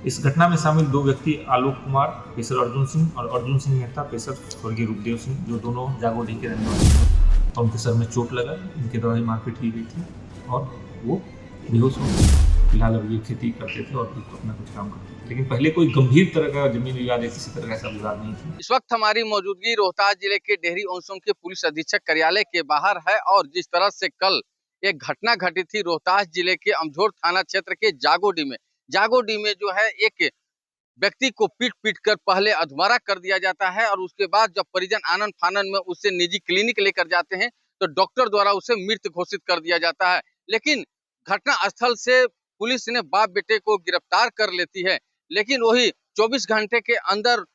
इस घटना में शामिल दो व्यक्ति आलोक कुमार पेशर अर्जुन सिंह और अर्जुन सिंह मेहता पेशर स्वर्गीय रूपदेव सिंह, जो दोनों जागोडी के रहने वाले हैं, और उनके सर में चोट लगा। इनके द्वारा ही मारपीट की गई थी और वो बेहोश हो गए। फिलहाल अब ये खेती करते थे और अपना कुछ काम करते थे, लेकिन पहले कोई गंभीर तरह का जमीन विवाद या किसी तरह का ऐसा विवाद नहीं था। इस वक्त हमारी मौजूदगी रोहतास जिले के डेहरी ऑनसोन के पुलिस अधीक्षक कार्यालय के बाहर है और जिस तरह से कल एक घटना घटी थी रोहतास जिले के अमझोर थाना क्षेत्र के जागोडी में जो है एक व्यक्ति को पीट कर पहले अधमरा कर दिया जाता है और उसके बाद जब परिजन आनन फानन में उसे निजी क्लिनिक लेकर जाते हैं तो डॉक्टर द्वारा उसे मृत घोषित कर दिया जाता है। लेकिन घटना स्थल से पुलिस ने बाप बेटे को गिरफ्तार कर लेती है, लेकिन वही 24 घंटे के अंदर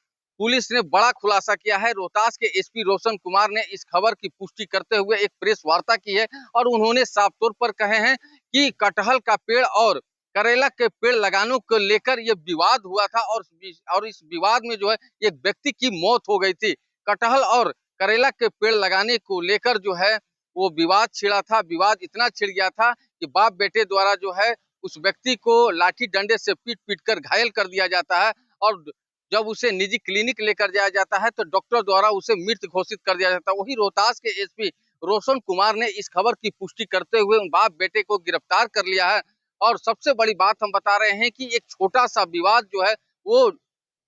पुलिस ने बड़ा खुलासा किया है। रोहतास के एसपी रोशन कुमार ने इस खबर की पुष्टि करते हुए एक प्रेस वार्ता की है और उन्होंने साफ तौर पर कहे हैं कि कटहल का पेड़ और करेला के पेड़ लगाने को लेकर यह विवाद हुआ था और इस विवाद में जो है एक व्यक्ति की मौत हो गई थी। कटहल और करेला के पेड़ लगाने को लेकर जो है वो विवाद छिड़ा था। विवाद इतना छिड़ गया था कि बाप बेटे द्वारा जो है उस व्यक्ति को लाठी डंडे से पीट कर घायल कर दिया जाता है और जब उसे निजी क्लिनिक लेकर जाया जाता है तो डॉक्टर द्वारा उसे मृत घोषित कर दिया जाता है। वही रोहतास के एसपी रोशन कुमार ने इस खबर की पुष्टि करते हुए उन बाप बेटे को गिरफ्तार कर लिया है। और सबसे बड़ी बात हम बता रहे हैं कि एक छोटा सा विवाद जो है वो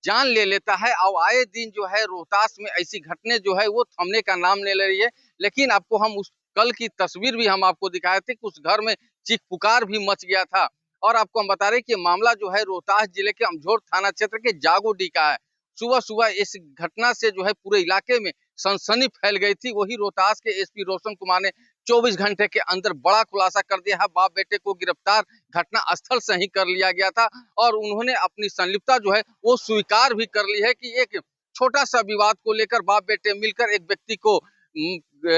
जान ले लेता है और आए दिन जो है रोहतास में ऐसी घटने जो है वो थमने का नाम ले रही है। लेकिन आपको हम उस कल की तस्वीर भी हम आपको दिखाए थे कि उस घर में चीख पुकार भी मच गया था। और आपको हम बता रहे हैं कि मामला जो है रोहतास जिले के अमझोर थाना क्षेत्र के जागोडी का है। सुबह सुबह इस घटना से जो है पूरे इलाके में सनसनी फैल गई थी। वही रोहतास के एसपी रोशन कुमार ने 24 घंटे के अंदर बड़ा खुलासा कर दिया है। बाप बेटे को गिरफ्तार घटना स्थल से ही कर लिया गया था और उन्होंने अपनी संलिप्तता जो है वो स्वीकार भी कर ली है कि एक छोटा सा विवाद को लेकर बाप बेटे मिलकर एक व्यक्ति को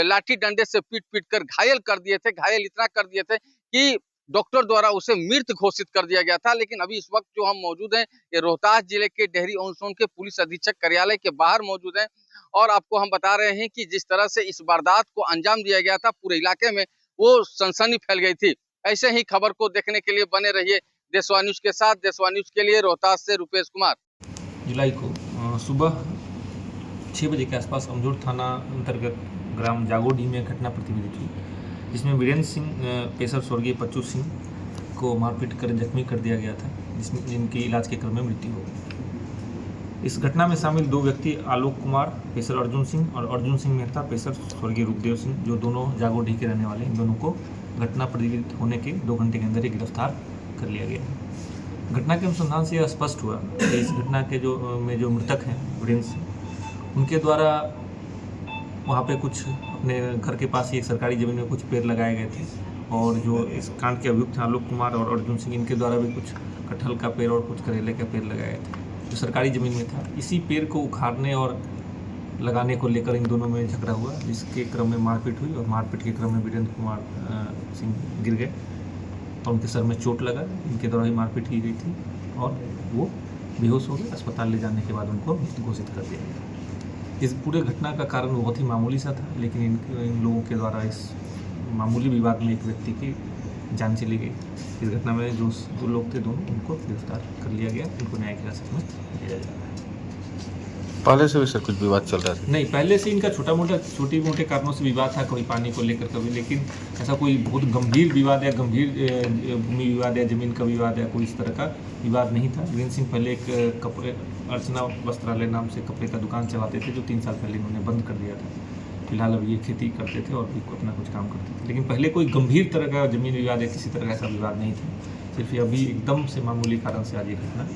लाठी डंडे से पीट कर घायल कर दिए थे। घायल इतना कर दिए थे कि डॉक्टर द्वारा उसे मृत घोषित कर दिया गया था। लेकिन अभी इस वक्त जो हम मौजूद हैं ये रोहतास जिले के डेहरी ऑनसोन के पुलिस अधीक्षक कार्यालय के बाहर मौजूद हैं और आपको हम बता रहे हैं कि जिस तरह से इस वारदात को अंजाम दिया गया था पूरे इलाके में वो सनसनी फैल गई थी। ऐसे ही खबर को देखने के लिए बने रहिए देशवा न्यूज के साथ। देशवा न्यूज के लिए रोहतास से रुपेश कुमार। जुलाई को सुबह 6 बजे के आसपास अमझोर थाना अंतर्गत ग्राम जागोडी में घटना प्रतिबंधित हुई, जिसमें वीरेंद्र सिंह पेशर स्वर्गीय पच्चू सिंह को मारपीट कर जख्मी कर दिया गया था, जिनकी इलाज के क्रम में मृत्यु हो गई। इस घटना में शामिल दो व्यक्ति आलोक कुमार पेशर अर्जुन सिंह और अर्जुन सिंह मेहता पेशर स्वर्गीय रूपदेव सिंह, जो दोनों जागोडी के रहने वाले, इन दोनों को घटना प्रतिबंधित होने के 2 घंटे के अंदर ही गिरफ्तार कर लिया गया। घटना के अनुसंधान से यह स्पष्ट हुआ कि इस घटना के जो मृतक हैं वीरेंद्र सिंह, उनके द्वारा वहाँ पे कुछ अपने घर के पास ही एक सरकारी ज़मीन में कुछ पेड़ लगाए गए थे और जो इस कांड के अभियुक्त हैं आलोक कुमार और अर्जुन सिंह, इनके द्वारा भी कुछ कटहल का पेड़ और कुछ करेले का पेड़ लगाए थे जो सरकारी ज़मीन में था। इसी पेड़ को उखाड़ने और लगाने को लेकर इन दोनों में झगड़ा हुआ, जिसके क्रम में मारपीट हुई और मारपीट के क्रम में वीरेंद्र कुमार सिंह गिर गए और उनके सर में चोट लगा। इनके द्वारा ही मारपीट की गई थी और वो बेहोश हो गए। अस्पताल ले जाने के बाद उनको मृत घोषित कर दिया गया। इस पूरे घटना का कारण बहुत ही मामूली सा था, लेकिन इन लोगों के द्वारा इस मामूली विवाद में एक व्यक्ति की जान चली गई। इस घटना में जो 2 लोग थे दोनों, उनको गिरफ्तार कर लिया गया, उनको न्यायिक हिरासत में भेजा जा रहा है। पहले से भी सर कुछ विवाद चल रहा था? नहीं, पहले से इनका छोटे मोटे कारणों से विवाद था, कभी पानी को लेकर कभी, लेकिन ऐसा कोई बहुत गंभीर विवाद या गंभीर भूमि विवाद या ज़मीन का विवाद या कोई इस तरह का विवाद नहीं था। वीरेंद्र सिंह पहले एक कपड़े अर्चना वस्त्रालय नाम से कपड़े का दुकान चलाते थे, जो 3 साल पहले इन्होंने बंद कर दिया था। फिलहाल अब ये खेती करते थे और भी अपना कुछ काम करते थे, लेकिन पहले कोई गंभीर तरह का ज़मीन विवाद या किसी तरह का ऐसा विवाद नहीं था। सिर्फ अभी एकदम से मामूली कारण से आज ये घटना